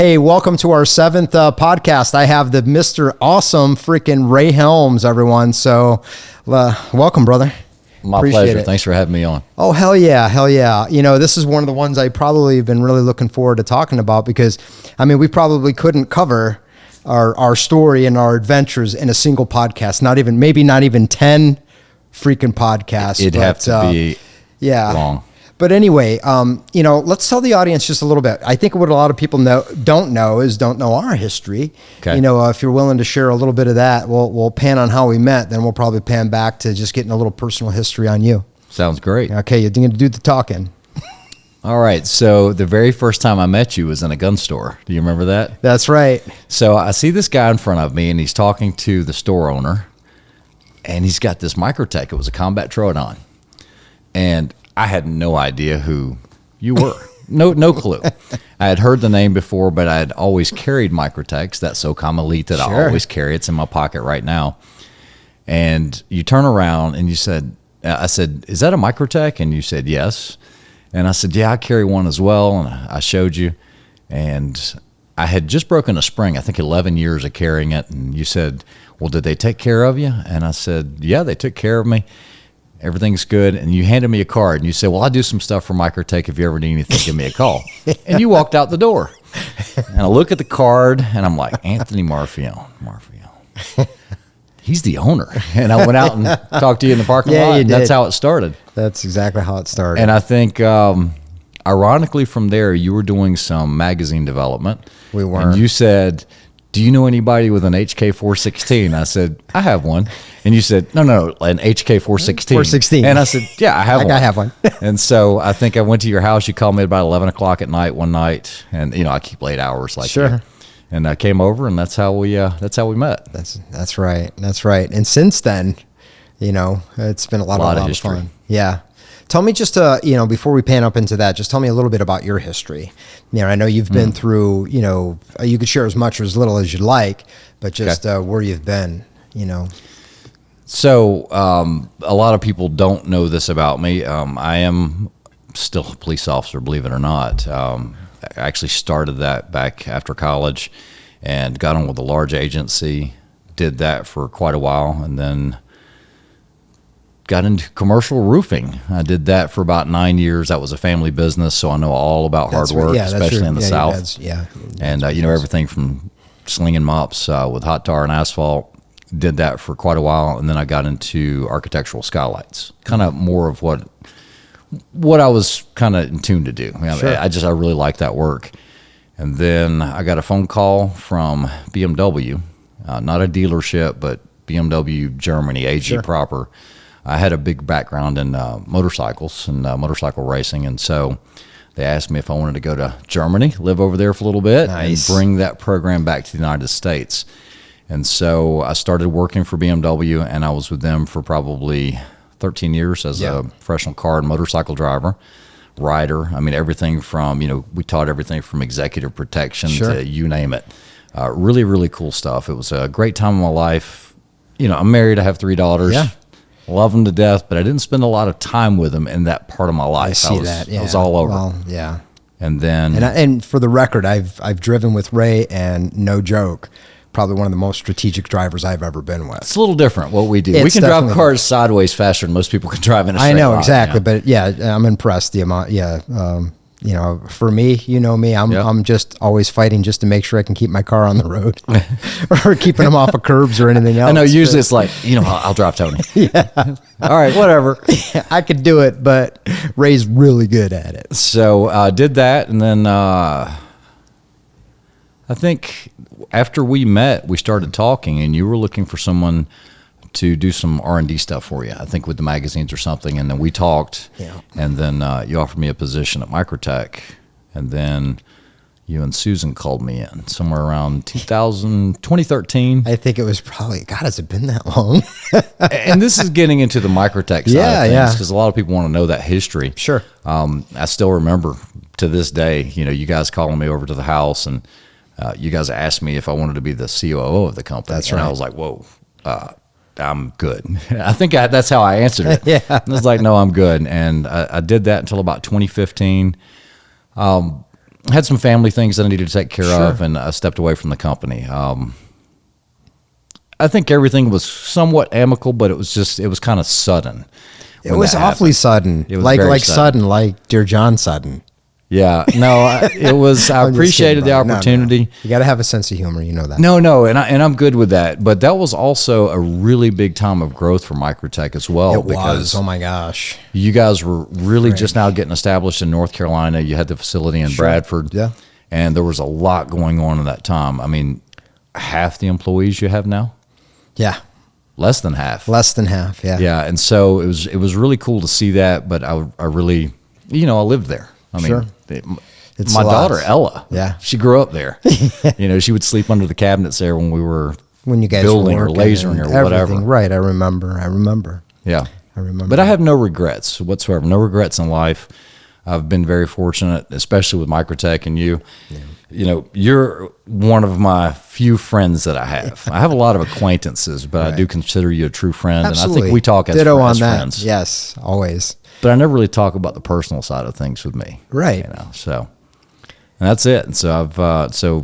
Hey, welcome to our 7th podcast. I have the Mr. Awesome freaking Ray Helms, everyone. So welcome, brother. My pleasure. Thanks for having me on. Oh, hell yeah. Hell yeah. You know, this is one of the ones I probably have been really looking forward to talking about because, I mean, we probably couldn't cover our story and our adventures in a single podcast. Not even 10 freaking podcasts. It'd have to be long. But anyway, you know, let's tell the audience just a little bit. I think what a lot of people don't know our history. Okay. You know, if you're willing to share a little bit of that, we'll pan on how we met. Then we'll probably pan back to just getting a little personal history on you. Sounds great. Okay, you're going to do the talking. All right. So the very first time I met you was in a gun store. Do you remember that? That's right. So I see this guy in front of me, and he's talking to the store owner, and he's got this microtech. It was a combat Troodon, and I had no idea who you were. No clue. I had heard the name before, but I had always carried microtechs, that SOCOM Elite that I always carry. It's in my pocket right now. And you turn around and you said, I said, "Is that a microtech?" And you said, "Yes." And I said, "Yeah, I carry one as well." And I showed you. And I had just broken a spring, I think 11 years of carrying it. And you said, "Well, did they take care of you?" And I said, "Yeah, they took care of me. Everything's good." And you handed me a card and you said, "Well, I do some stuff for microtech. If you ever need anything, give me a call." And you walked out the door. And I look at the card and I'm like, Anthony Marfione. He's the owner. And I went out and talked to you in the parking lot. And that's how it started. That's exactly how it started. And I think, ironically, from there, you were doing some magazine development. We were. And you said, "Do you know anybody with an HK416? I said, "I have one." And you said, no, an HK416. 416. And I said, "Yeah, I have one." I have one. And so I think I went to your house. You called me about 11 o'clock at night one night. And, you know, I keep late hours like Sure. you. And I came over, and that's how we met. That's right. That's right. And since then, you know, it's been a lot of history. fun. Yeah. Tell me just, you know, before we pan up into that, just tell me a little bit about your history. You know, I know you've been through, you know, you could share as much or as little as you'd like, but just where you've been, you know. So a lot of people don't know this about me. I am still a police officer, believe it or not. I actually started that back after college and got on with a large agency, did that for quite a while, and then got into commercial roofing. I did that for about 9 years. That was a family business, so I know all about hard work, especially in the South. And you know, everything from slinging mops with hot tar and asphalt. Did that for quite a while, and then I got into architectural skylights, kind of more of what I was kind of in tune to do. I really liked that work. And then I got a phone call from BMW, not a dealership, but BMW Germany, AG proper. I had a big background in motorcycles and motorcycle racing, and so they asked me if I wanted to go to Germany, live over there for a little bit, and bring that program back to the United States. And so I started working for BMW, and I was with them for probably 13 years as a professional car and motorcycle driver, rider. I mean, everything from, you know, we taught everything from executive protection to you name it. Really, really cool stuff. It was a great time of my life. You know, I'm married. I have 3 daughters. Yeah. Love them to death, but I didn't spend a lot of time with them in that part of my life. I see that. Yeah. I was all over. Well, yeah. And then, and for the record, I've driven with Ray, and no joke, probably one of the most strategic drivers I've ever been with. It's a little different what we do. We can drive cars sideways faster than most people can drive in a straight line. I know, exactly. But yeah, I'm impressed the amount. Yeah. You know, for me, you know me, I'm just always fighting just to make sure I can keep my car on the road or keeping them off of curbs or anything else. I know usually it's like, you know, I'll drive Tony. Yeah. All right, whatever. I could do it, but Ray's really good at it. So I did that. And then I think after we met, we started talking, and you were looking for someone to do some R&D stuff for you, I think with the magazines or something. And then we talked, and then you offered me a position at Microtech, and then you and Susan called me in somewhere around 2013. I think it was probably, God, has it been that long? And this is getting into the Microtech side of things, because a lot of people want to know that history. Sure. I still remember to this day, you know, you guys calling me over to the house, and you guys asked me if I wanted to be the COO of the company. That's right. And I was like, whoa, I'm good. I think that's how I answered it. Yeah. I was like, no, I'm good. And I did that until about 2015. had some family things that I needed to take care of, and I stepped away from the company. I think everything was somewhat amicable, but it was kind of sudden. It was awfully sudden. It was like sudden, like Dear John Sudden. Yeah, no, it was. I appreciated the opportunity. No. You got to have a sense of humor, you know that. No, and I'm good with that. But that was also a really big time of growth for microtech as well. It was. Oh my gosh, you guys were really just now getting established in North Carolina. You had the facility in Bradford, and there was a lot going on in that time. I mean, half the employees you have now. Yeah. Less than half. Yeah. Yeah, and so it was really cool to see that. But I really, I lived there. I mean, it's my daughter Ella. Yeah, she grew up there. She would sleep under the cabinets there when you guys building were or lasering or whatever. Right, I remember. Yeah, I remember. But I have no regrets whatsoever. No regrets in life. I've been very fortunate, especially with microtech and you. Yeah. You're one of my few friends that I have. I have a lot of acquaintances, but I do consider you a true friend. Absolutely. And I think we talk as friends. Yes, always. But I never really talk about the personal side of things with me. Right. So, and that's it. And so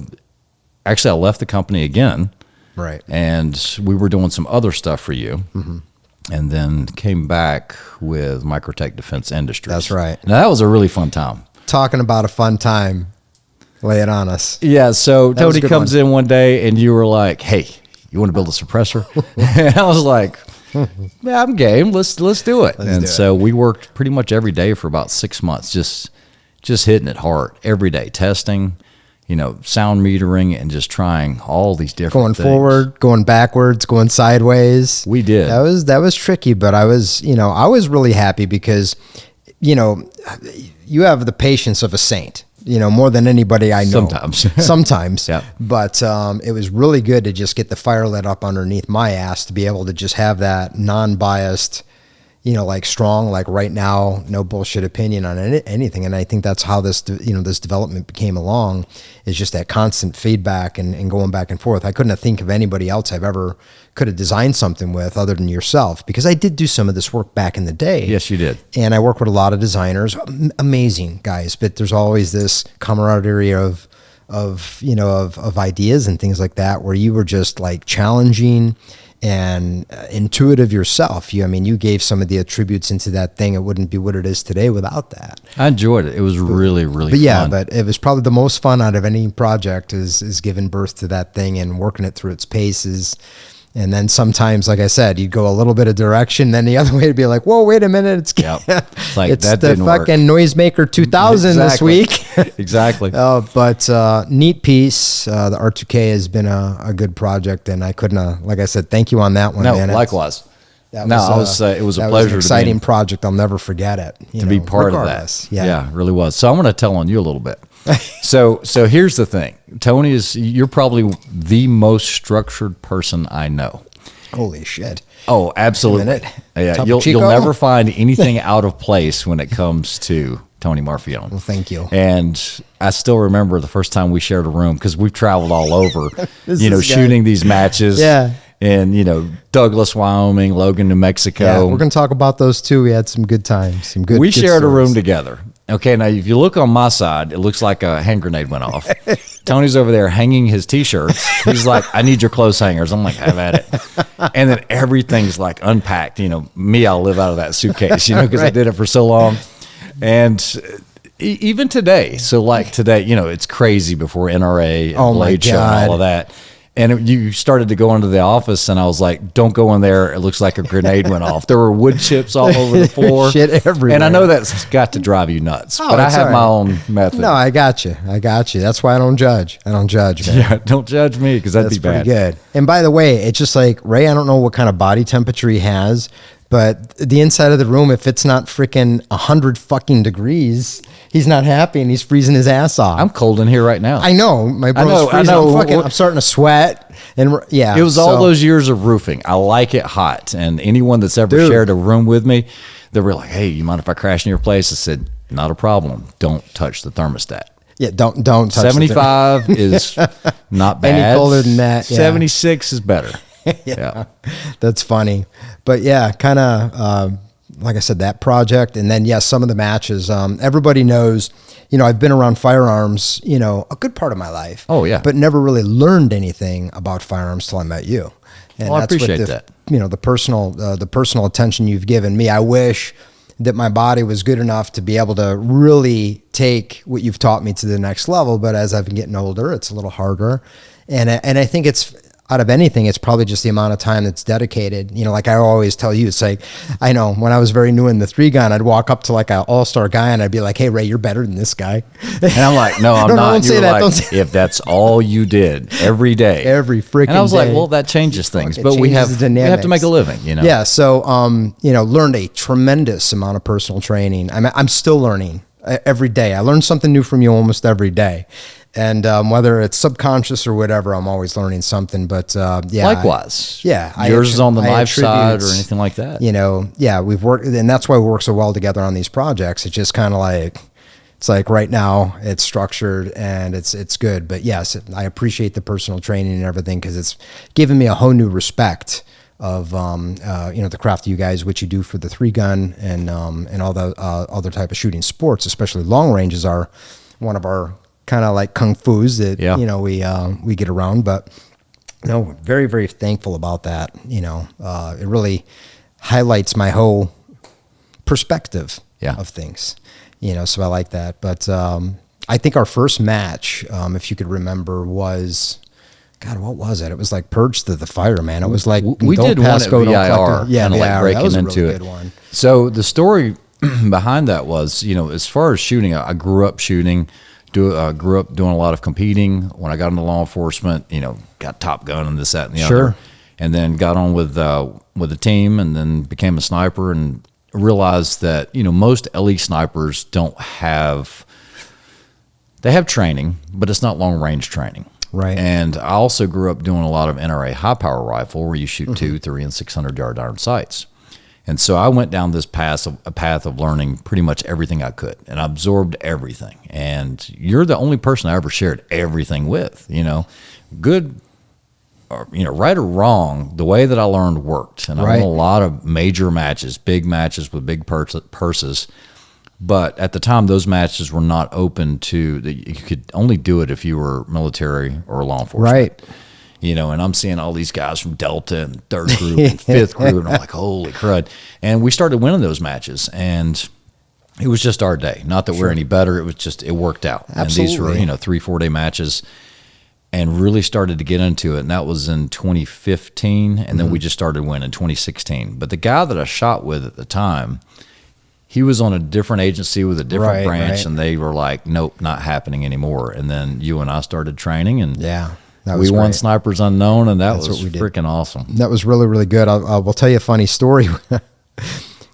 actually I left the company again. Right. And we were doing some other stuff for you. Mm-hmm. And then came back with Microtech Defense Industries. That's right. Now that was a really fun time. Talking about a fun time. Lay it on us. Yeah. So Tony comes in one day and you were like, "Hey, you want to build a suppressor?" And I was like, "Yeah, I'm game. Let's do it." So we worked pretty much every day for about 6 months, just hitting it hard every day, testing, sound metering, and just trying all these different things. Going forward, going backwards, going sideways. We did. That was tricky, but I was really happy because, you have the patience of a saint. More than anybody I know. Sometimes. Yeah. But it was really good to just get the fire lit up underneath my ass to be able to just have that non-biased, like strong, like right now, no bullshit opinion on anything. And I think that's how this development came along, is just that constant feedback and going back and forth. I couldn't think of anybody else I've ever could have designed something with other than yourself, because I did do some of this work back in the day. Yes, you did. And I work with a lot of designers, amazing guys, but there's always this camaraderie of ideas and things like that, where you were just like challenging and intuitive yourself. You gave some of the attributes into that thing. It wouldn't be what it is today without that. I enjoyed it. It was really fun. Yeah, but it was probably the most fun out of any project is giving birth to that thing and working it through its paces. And then sometimes, like I said, you'd go a little bit of direction, then the other way would be like, whoa, wait a minute. It's like it's that the didn't fucking work. Noisemaker 2000 this week. Exactly. But neat piece. The R2K has been a good project, and I couldn't, like I said, thank you on that one. No, man. Likewise. It was a that pleasure. Was an exciting project. I'll never forget it. To be part of that. Yeah, it really was. So I'm going to tell on you a little bit. So here's the thing. Tony, you're probably the most structured person I know. Holy shit. Oh, absolutely. Yeah, you'll never find anything out of place when it comes to Tony Marfione. Well, thank you. And I still remember the first time we shared a room, because we've traveled all over, shooting these matches. Yeah. In, Douglas, Wyoming, Logan, New Mexico. Yeah, we're going to talk about those too. We had some good times. We shared a room together. Okay, now if you look on my side, it looks like a hand grenade went off. Tony's over there hanging his T-shirts. He's like, "I need your clothes hangers." I'm like, "Have at it." And then everything's like unpacked. I'll live out of that suitcase, because I did it for so long. And even today, today, it's crazy before NRA and Blade Show and all of that. And you started to go into the office, and I was like, "Don't go in there. It looks like a grenade went off." There were wood chips all over the floor. Shit everywhere. And I know that's got to drive you nuts, but I have my own method. No, I got you. That's why I don't judge. Man. Yeah, don't judge me, because that'd be bad. Pretty good. And by the way, it's just like, Ray, I don't know what kind of body temperature he has, but the inside of the room, if it's not freaking 100 fucking degrees, he's not happy and he's freezing his ass off. I'm cold in here right now. I know. My bro's freezing. I'm starting to sweat. And yeah. It was all those years of roofing. I like it hot. And anyone that's ever shared a room with me, they were like, "Hey, you mind if I crash in your place?" I said, "Not a problem. Don't touch the thermostat." Yeah, don't touch 75 is not bad. Any colder than that. Yeah. 76 is better. Yeah. That's funny. But yeah, kind of like I said, that project. And then, yes, some of the matches, everybody knows, I've been around firearms, a good part of my life. Oh, yeah. But never really learned anything about firearms till I met you. And I appreciate that. The personal attention you've given me. I wish that my body was good enough to be able to really take what you've taught me to the next level. But as I've been getting older, it's a little harder. And I think it's, out of anything, it's probably just the amount of time that's dedicated. Like I always tell you, it's like, I know when I was very new in the 3-gun, I'd walk up to like an all-star guy and I'd be like, hey, Ray, you're better than this guy. And I'm like, no, I'm not. Don't say that. Don't say if that's all you did every day. Every freaking day. And I was like, well, that changes things, but we have to make a living, Yeah. So, learned a tremendous amount of personal training. I'm still learning every day. I learn something new from you almost every day. And whether it's subconscious or whatever, I'm always learning something. But likewise, yours is on the knife side or anything like that. We've worked, and that's why we work so well together on these projects. It's just kind of like, it's like right now it's structured and it's good. But yes, I appreciate the personal training and everything because it's given me a whole new respect of the craft of you guys, what you do for the 3-gun and all the other type of shooting sports, especially long ranges are one of our kind of like kung fu's that we get around, but very, very thankful about that. It really highlights my whole perspective of things. So I like that. But I think our first match, if you could remember, was, God, what was it? It was like Purge to the Fire, man. It was like we did one at VIR, yeah, VIR, like breaking that was a into really it. Good one. So the story behind that was, as far as shooting, I grew up shooting. Grew up doing a lot of competing. When I got into law enforcement, got Top Gun and this, that, and the other. And then got on with a team and then became a sniper and realized that, most elite snipers they have training, but it's not long range training. Right. And I also grew up doing a lot of NRA high power rifle where you shoot 2, 3, and 600 yard iron sights. And so I went down this path of learning pretty much everything I could, and I absorbed everything. And you're the only person I ever shared everything with. Good, or, right or wrong, the way that I learned worked. And I won a lot of major matches, big matches with big purses. But at the time, those matches were not open to you could only do it if you were military or law enforcement. Right. And I'm seeing all these guys from Delta and 3rd Group and 5th Group, and I'm like, holy crud. And we started winning those matches, and it was just our day. Not that we're any better. It was just, it worked out. Absolutely. And these were, 3-4 day matches, and really started to get into it. And that was in 2015, and then we just started winning in 2016. But the guy that I shot with at the time, he was on a different agency with a different branch, and they were like, nope, not happening anymore. And then you and I started training, and we won Snipers Unknown, and that was freaking awesome. That was really, really good. I'll tell you a funny story.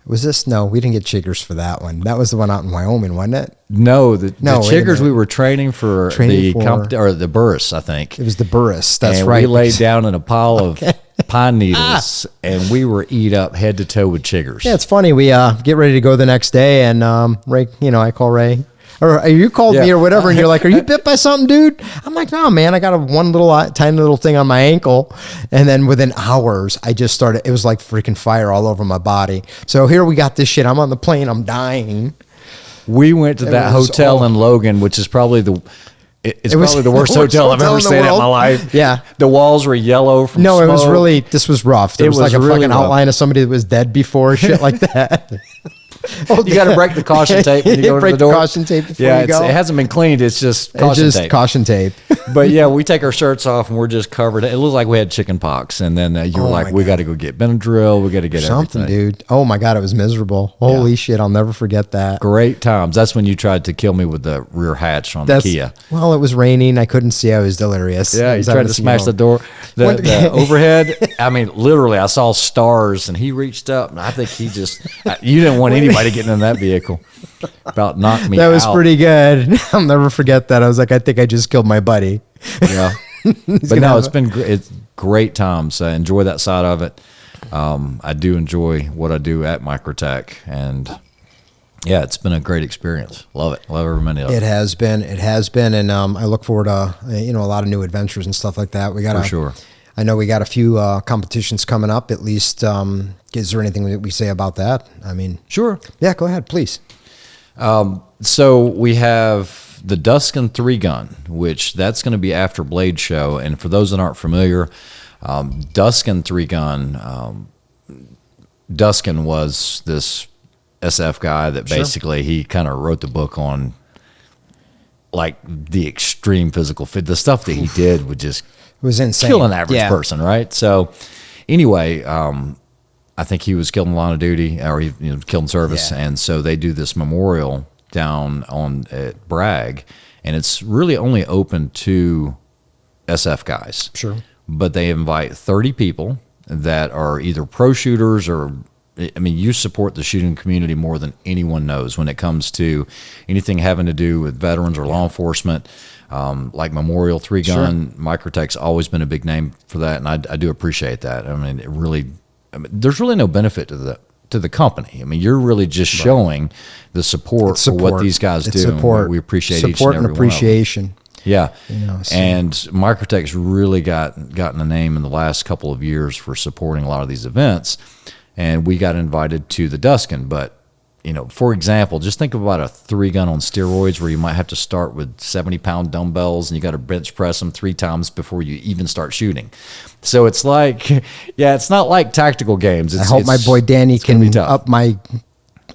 Was this? No, we didn't get chiggers for that one. That was the one out in Wyoming, wasn't it? No, the chiggers we were training for the Burris, I think. It was the Burris. That's and right. We laid down in a pile of pine needles, and we were eat up head to toe with chiggers. Yeah, it's funny. We get ready to go the next day, and Ray, I call Ray. Or you called me or whatever, and you're like, are you bit by something, dude? I'm like, no, man, I got one tiny little thing on my ankle. And then within hours, I just started, it was like freaking fire all over my body. So here we got this shit. I'm on the plane. I'm dying. We went to that hotel in Logan, which is probably it's probably the worst hotel I've ever stayed at in my life. Yeah. The walls were yellow from smoke. This was rough. There was like a really fucking outline of somebody that was dead before, shit like that. You got to break the caution tape when you go to the door. Break the caution tape before you go. It hasn't been cleaned. It's just caution tape. But yeah, we take our shirts off and we're just covered. It looked like we had chicken pox. And then you were like, we got to go get Benadryl. We got to get something, everything. Dude. Oh my God, it was miserable. Holy shit, I'll never forget that. Great times. That's when you tried to kill me with the rear hatch on the Kia. Well, it was raining. I couldn't see. I was delirious. Yeah, you tried to smash the door. The overhead. I mean, literally, I saw stars and he reached up and I think he just, you didn't want anybody getting in that vehicle. About knocked me out. That was pretty good. I'll never forget that. I was like, I think I just killed my buddy. Yeah. But no, it's great times. I enjoy that side of it. I do enjoy what I do at Microtech, and yeah, it's been a great experience. Love it. Love every minute of it. It has been, and I look forward to a lot of new adventures and stuff like that. We got for sure. I know we got a few competitions coming up. At least, is there anything that we say about that? I mean, Sure. Yeah, go ahead, please. So we have the Duskin 3-gun, which that's going to be after Blade Show. And for those that aren't familiar, Duskin 3-gun, Duskin was this SF guy that basically he kind of wrote the book on like the extreme physical fit. The stuff that he did would just was insane. Kill an average person, right? So anyway, I think he was killed in the line of duty, or he killed in service, and so they do this memorial down on at Bragg, and it's really only open to SF guys. Sure. But they invite 30 people that are either pro shooters or, I mean, you support the shooting community more than anyone knows when it comes to anything having to do with veterans or law enforcement. Like Memorial 3-gun, Microtech's always been a big name for that, and I do appreciate that. I mean, there's really no benefit to the company. I mean, you're really just showing the support for what these guys do. Support. We appreciate support each and every and appreciation. One of them. Yeah, So. And Microtech's really gotten a name in the last couple of years for supporting a lot of these events, and we got invited to the Duskin. But for example, just think about a 3-gun on steroids where you might have to start with 70-pound dumbbells and you got to bench press them 3 times before you even start shooting. So it's like, it's not like tactical games. I hope my boy Danny can up my,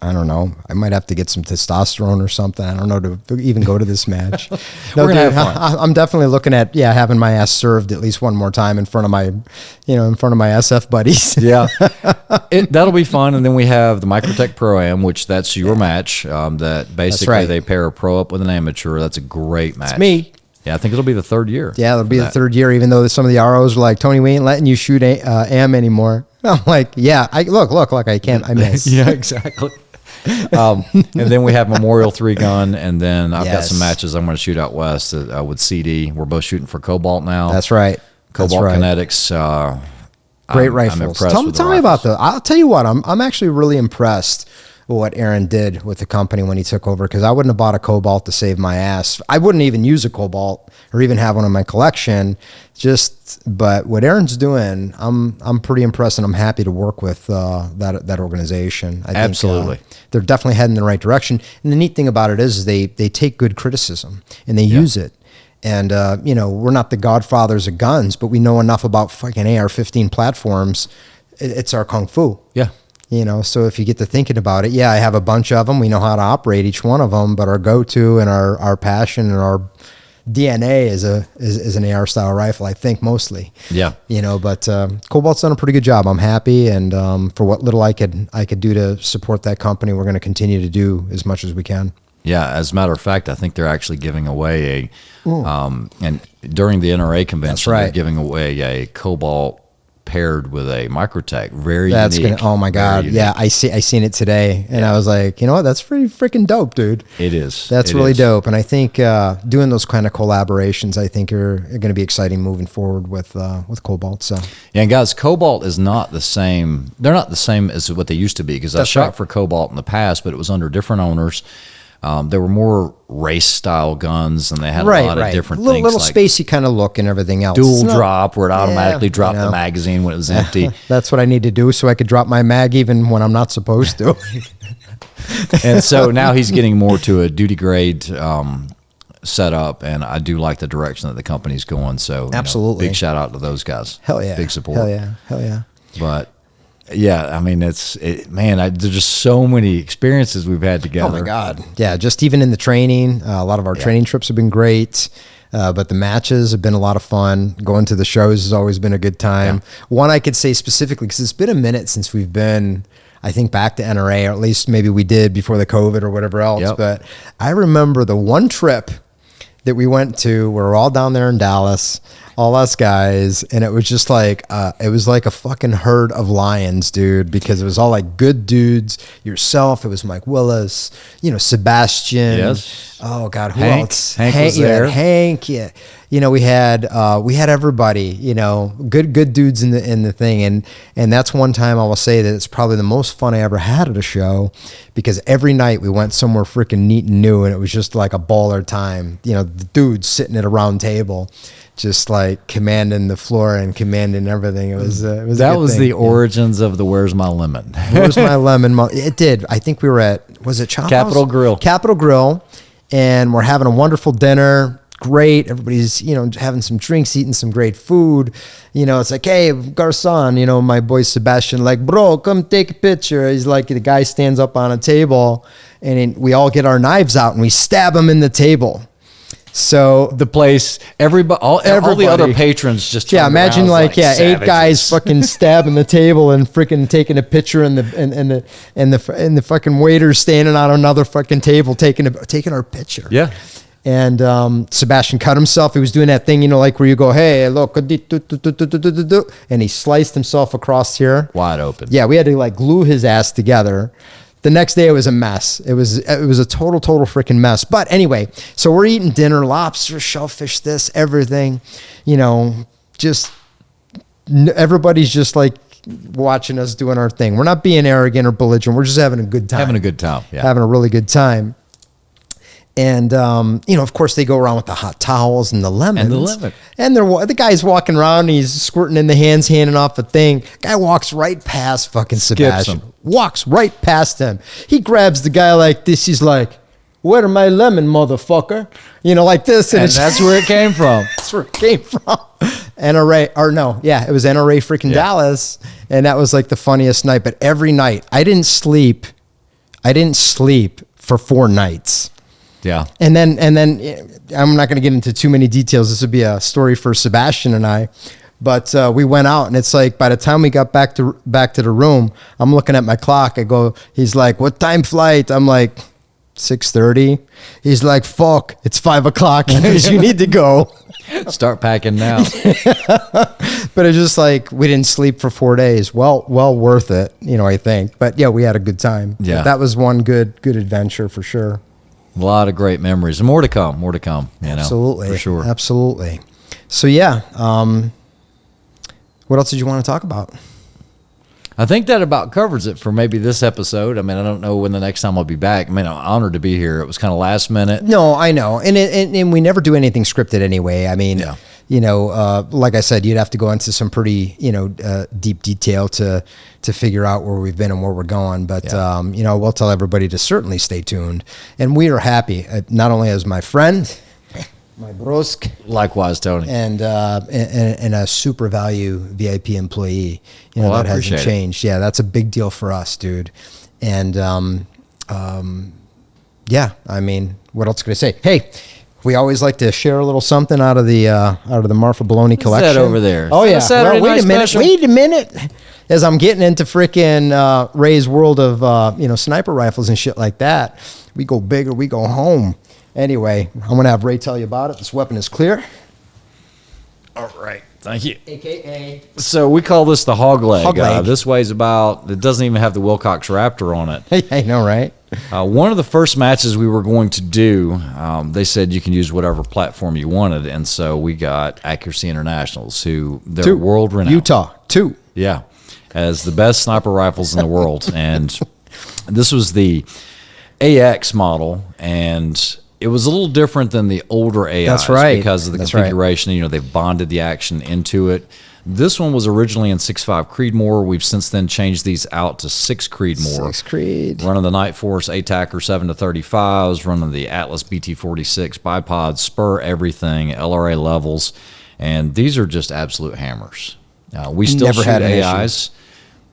I don't know, I might have to get some testosterone or something. I don't know to even go to this match. No, We're gonna have fun. I'm definitely looking at having my ass served at least one more time in front of my, in front of my SF buddies. Yeah, that'll be fun. And then we have the Microtech Pro-Am, which that's your match. That basically they pair a pro up with an amateur. That's a great match. It's me. Yeah, I think it'll be the 3rd year. Yeah, it'll be the 3rd year, even though some of the ROs are like, Tony, we ain't letting you shoot AM anymore. I'm like, look, I can't, I miss. Yeah, exactly. And then we have Memorial 3-gun, and then I've got some matches I'm going to shoot out west with CD. We're both shooting for Cobalt now. That's right. Cobalt Kinetics. Great rifles. Tell me about those. I'll tell you what, I'm actually really impressed with what Aaron did with the company when he took over, because I wouldn't have bought a Cobalt to save my ass. I wouldn't even use a Cobalt or even have one in my collection. But what Aaron's doing, I'm pretty impressed, and I'm happy to work with that organization. I think, they're definitely heading in the right direction. And the neat thing about it is they take good criticism and they use it. And, we're not the godfathers of guns, but we know enough about fucking AR-15 platforms. It's our kung fu. Yeah. So if you get to thinking about it, I have a bunch of them. We know how to operate each one of them, but our go-to and our passion and our DNA is an AR style rifle, I think, mostly. Yeah. But Cobalt's done a pretty good job. I'm happy, and for what little I could do to support that company, we're going to continue to do as much as we can. Yeah, as a matter of fact, I think they're actually giving away and during the NRA convention, they're giving away a Cobalt paired with a Microtech. Very unique. Oh my God. Yeah, I seen it today, and I was like, you know what? That's pretty freaking dope, dude. It is. That's really dope. And I think doing those kind of collaborations, I think are going to be exciting moving forward with Cobalt. So yeah, and guys, Cobalt is not the same. They're not the same as what they used to be, because I shot for Cobalt in the past, but it was under different owners. They were more race style guns, and they had a lot of different things. Little like spacey kind of look and everything else. Dual drop, where it automatically dropped the magazine when it was empty. That's what I need to do so I could drop my mag even when I'm not supposed to. And so now he's getting more to a duty grade setup, and I do like the direction that the company's going. So absolutely, big shout out to those guys. Hell yeah, big support. Hell yeah. But yeah, I mean, there's just so many experiences we've had together. Oh my God. Yeah. Just even in the training, a lot of our training trips have been great. But the matches have been a lot of fun. Going to the shows has always been a good time. Yeah. One I could say specifically, because it's been a minute since we've been, I think, back to NRA, or at least maybe we did before the COVID or whatever else. Yep. But I remember the one trip that we went to, we were all down there in Dallas, all us guys, and it was just like it was like a fucking herd of lions, dude, because it was all like good dudes. Yourself, it was Mike Willis, Sebastian. Yes. Oh God, who Hank. else? Hank was there. Hank, yeah. we had everybody, good dudes in the thing. And that's one time I will say that it's probably the most fun I ever had at a show, because every night we went somewhere freaking neat and new, and it was just like a baller time. The dudes sitting at a round table, just like commanding the floor and commanding everything. It was that was thing. The origins of the Where's My Lemon? Where's My Lemon? It did. I think we were at, was it Chop Capitol House? Grill. Capitol Grill, and we're having a wonderful dinner. Great. Everybody's, having some drinks, eating some great food. It's like, hey, Garcon, my boy Sebastian, like, bro, come take a picture. He's like, the guy stands up on a table, and we all get our knives out and we stab him in the table. So the place, everybody, all the other patrons just imagine like 8 savages. guys fucking stabbing the table and freaking taking a picture, and the fucking waiter standing on another fucking table taking our picture. Yeah. And Sebastian cut himself. He was doing that thing, like where you go, hey, look, and he sliced himself across here, wide open. Yeah, we had to like glue his ass together. The next day it was a mess. It was a total freaking mess. But anyway, so we're eating dinner, lobster, shellfish, this, everything, just everybody's just like watching us doing our thing. We're not being arrogant or belligerent. We're just having a good time. Yeah. Having a really good time. And, of course, they go around with the hot towels and the lemons. And the guy's walking around, and he's squirting in the hands, handing off a thing. Guy walks right past fucking Sebastian. Walks right past him. He grabs the guy like this. He's like, where my lemon, motherfucker? Like this. And that's where it came from. That's where it came from. NRA, it was NRA freaking Dallas. And that was like the funniest night. But every night, I didn't sleep for 4 nights. Yeah. And then I'm not going to get into too many details. This would be a story for Sebastian and I. But we went out, and it's like by the time we got back to the room, I'm looking at my clock. I go, he's like, what time flight? I'm like, 6:30. He's like, fuck, it's 5 o'clock. You need to go. Start packing now. But it's just like, we didn't sleep for 4 days. Well worth it, I think. But yeah, we had a good time. Yeah. But that was one good adventure for sure. A lot of great memories, and more to come. Absolutely, for sure, absolutely. So yeah, what else did you want to talk about? I think that about covers it for maybe this episode. I mean, I don't know when the next time I'll be back. I mean, I'm honored to be here. It was kind of last minute. No, I know, and we never do anything scripted anyway. I mean, like I said, you'd have to go into some pretty deep detail to figure out where we've been and where we're going. But we'll tell everybody to certainly stay tuned. And we are happy, not only as my friend, my brosk, likewise, Tony, and a super value VIP employee. That hasn't changed. Yeah, that's a big deal for us, dude. And I mean, what else could I say? Hey, we always like to share a little something out of the Marfa Bologna collection. What's that over there? Oh yeah. Well, wait a minute. As I'm getting into freaking Ray's world of sniper rifles and shit like that, we go big or we go home. Anyway, I'm gonna have Ray tell you about it. This weapon is clear. All right. Thank you. AKA. So we call this the hog leg. Hog leg. This weighs about, it doesn't even have the Wilcox Raptor on it. I know, right? One of the first matches we were going to do, they said you can use whatever platform you wanted. And so we got Accuracy Internationals, who they're world renowned. Utah, 2. Yeah. As the best sniper rifles in the world. And this was the AX model, and it was a little different than the older AIs. That's right. Because of the configuration. They've bonded the action into it. This one was originally in 6.5 Creedmoor. We've since then changed these out to 6 Creedmoor. 6 Creed. Running the Night Force ATACR 7-35s, running the Atlas BT-46 bipods, spur everything, LRA levels, and these are just absolute hammers. We still shoot AIs,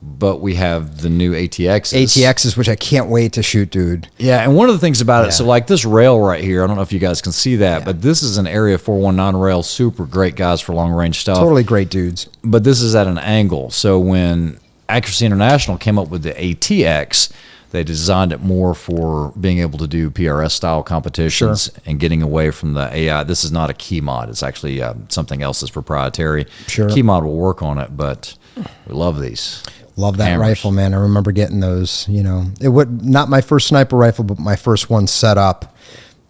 but we have the new ATXs. ATXs, which I can't wait to shoot, dude. Yeah, and one of the things about it, so like this rail right here, I don't know if you guys can see that, but this is an Area 419 rail, super great guys for long-range stuff. Totally great dudes. But this is at an angle. So when Accuracy International came up with the ATX, they designed it more for being able to do PRS-style competitions and getting away from the AI. This is not a key mod. It's actually something else that's proprietary. Key mod will work on it, but we love these. Love that rifle, man. I remember getting those, it would not my first sniper rifle, but my first one set up.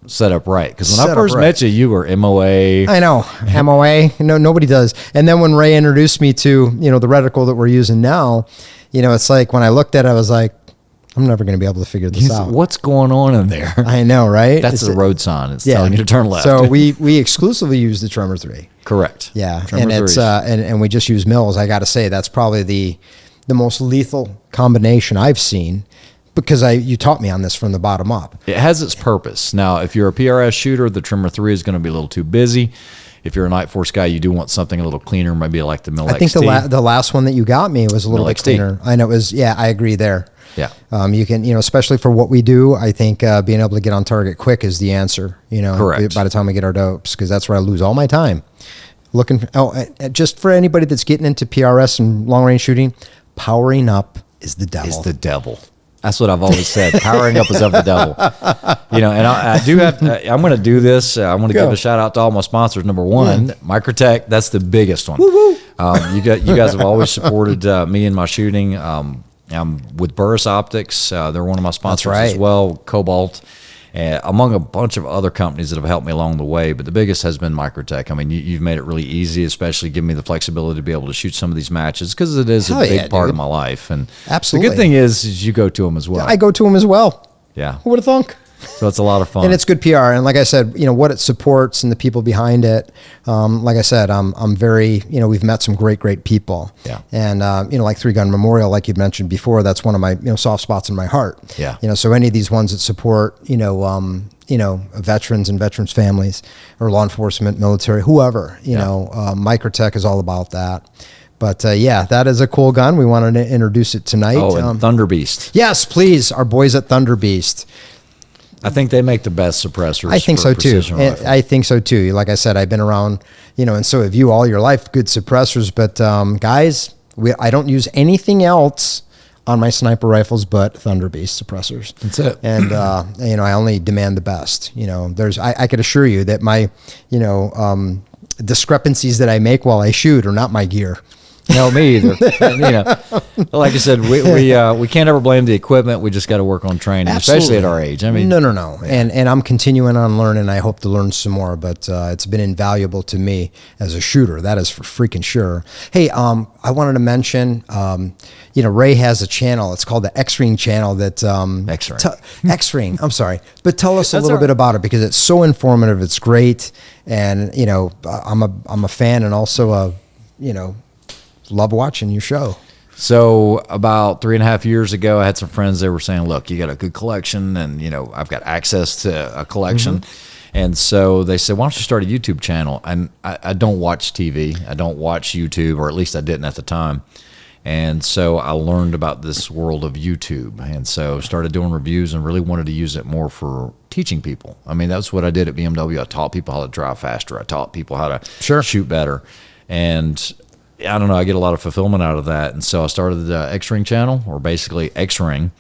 set up right. Because when Set I up first right. met you, you were MOA. I know, MOA. No, nobody does. And then when Ray introduced me to, the reticle that we're using now, it's like when I looked at it, I was like, I'm never going to be able to figure this out. What's going on in there? I know, right? That's the road sign. It's telling you to turn left. So we exclusively use the Tremor 3. Correct. Yeah, Tremor and it's 3s. and we just use Mills. I got to say that's probably the most lethal combination I've seen, because you taught me on this from the bottom up. It has its purpose. Now, if you're a PRS shooter, the Tremor 3 is going to be a little too busy. If you're a Night Force guy, you do want something a little cleaner, maybe like the Mill XT. I think the last one that you got me was a little bit XT. cleaner. I know it was. Yeah, I agree there. Yeah. You can, especially for what we do, I think being able to get on target quick is the answer. Correct. By the time we get our dopes, because that's where I lose all my time. Just for anybody that's getting into PRS and long range shooting, powering up is the devil. Is the devil. That's what I've always said. Powering up is of the devil. And I do have. I'm going to do this. I'm going to give a shout out to all my sponsors. Number one, Microtech. That's the biggest one. You guys have always supported me in my shooting. I'm with Burris Optics. They're one of my sponsors as well. Cobalt, among a bunch of other companies that have helped me along the way. But the biggest has been Microtech. I mean, you've made it really easy, especially giving me the flexibility to be able to shoot some of these matches, because it is a big part of my life. And absolutely, the good thing is you go to them as well. I go to them as well. Yeah. Who would have thunk? So it's a lot of fun. And it's good PR. And like I said, what it supports and the people behind it. Like I said, I'm very, we've met some great people. Yeah. And, like Three Gun Memorial, like you'd mentioned before, that's one of my, soft spots in my heart. Yeah. So any of these ones that support, veterans and veterans' families, or law enforcement, military, whoever, Microtech is all about that. But that is a cool gun. We wanted to introduce it tonight. Oh, and Thunder Beast. Yes, please. Our boys at Thunder Beast. I think they make the best suppressors. I think so too. Rifle. I think so too. Like I said, I've been around, and so have you all your life, good suppressors. But guys, I don't use anything else on my sniper rifles but Thunder Beast suppressors. That's it. And I only demand the best. I could assure you that my discrepancies that I make while I shoot are not my gear. No, me either. Like I said, we can't ever blame the equipment. We just got to work on training, especially at our age. I mean, no. Yeah. And I'm continuing on learning. I hope to learn some more, but it's been invaluable to me as a shooter. That is for freaking sure. Hey, I wanted to mention, Ray has a channel. It's called the X-Ring channel. That X-Ring. X-Ring. I'm sorry, but tell us a little bit about it, because it's so informative. It's great, and I'm a fan, and also love watching your show. So about 3.5 years ago, I had some friends that were saying, look, you got a good collection, and I've got access to a collection. And so they said, why don't you start a YouTube channel? And I don't watch TV. I don't watch YouTube, or at least I didn't at the time. And so I learned about this world of YouTube, and so started doing reviews, and really wanted to use it more for teaching people. I mean, that's what I did at BMW. I taught people how to drive faster. I taught people how to shoot better. And I don't know, I get a lot of fulfillment out of that. And so I started the X-Ring channel, or basically X-Ring,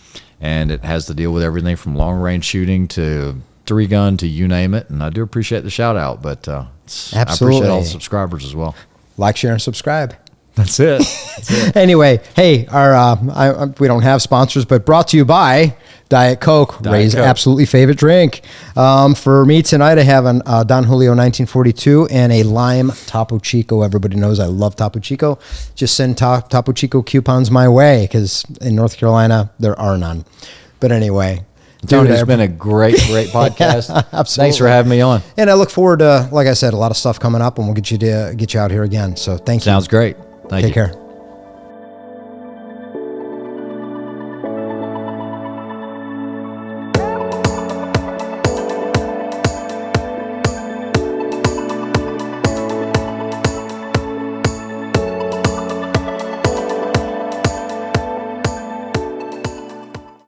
and it has to deal with everything from long range shooting to 3-gun to you name it. And I do appreciate the shout out, but I appreciate all the subscribers as well. Like, share, and subscribe. That's it. Anyway, hey, we don't have sponsors, but brought to you by Diet Coke, Ray's absolutely favorite drink. For me tonight, I have a Don Julio 1942 and a lime Topo Chico. Everybody knows I love Topo Chico. Just send Topo Chico coupons my way, because in North Carolina, there are none. But anyway, Tony, it's been a great podcast. Absolutely. Thanks for having me on. And I look forward to, like I said, a lot of stuff coming up, and we'll get you out here again. So thank you. Sounds great. Thank you. Take care.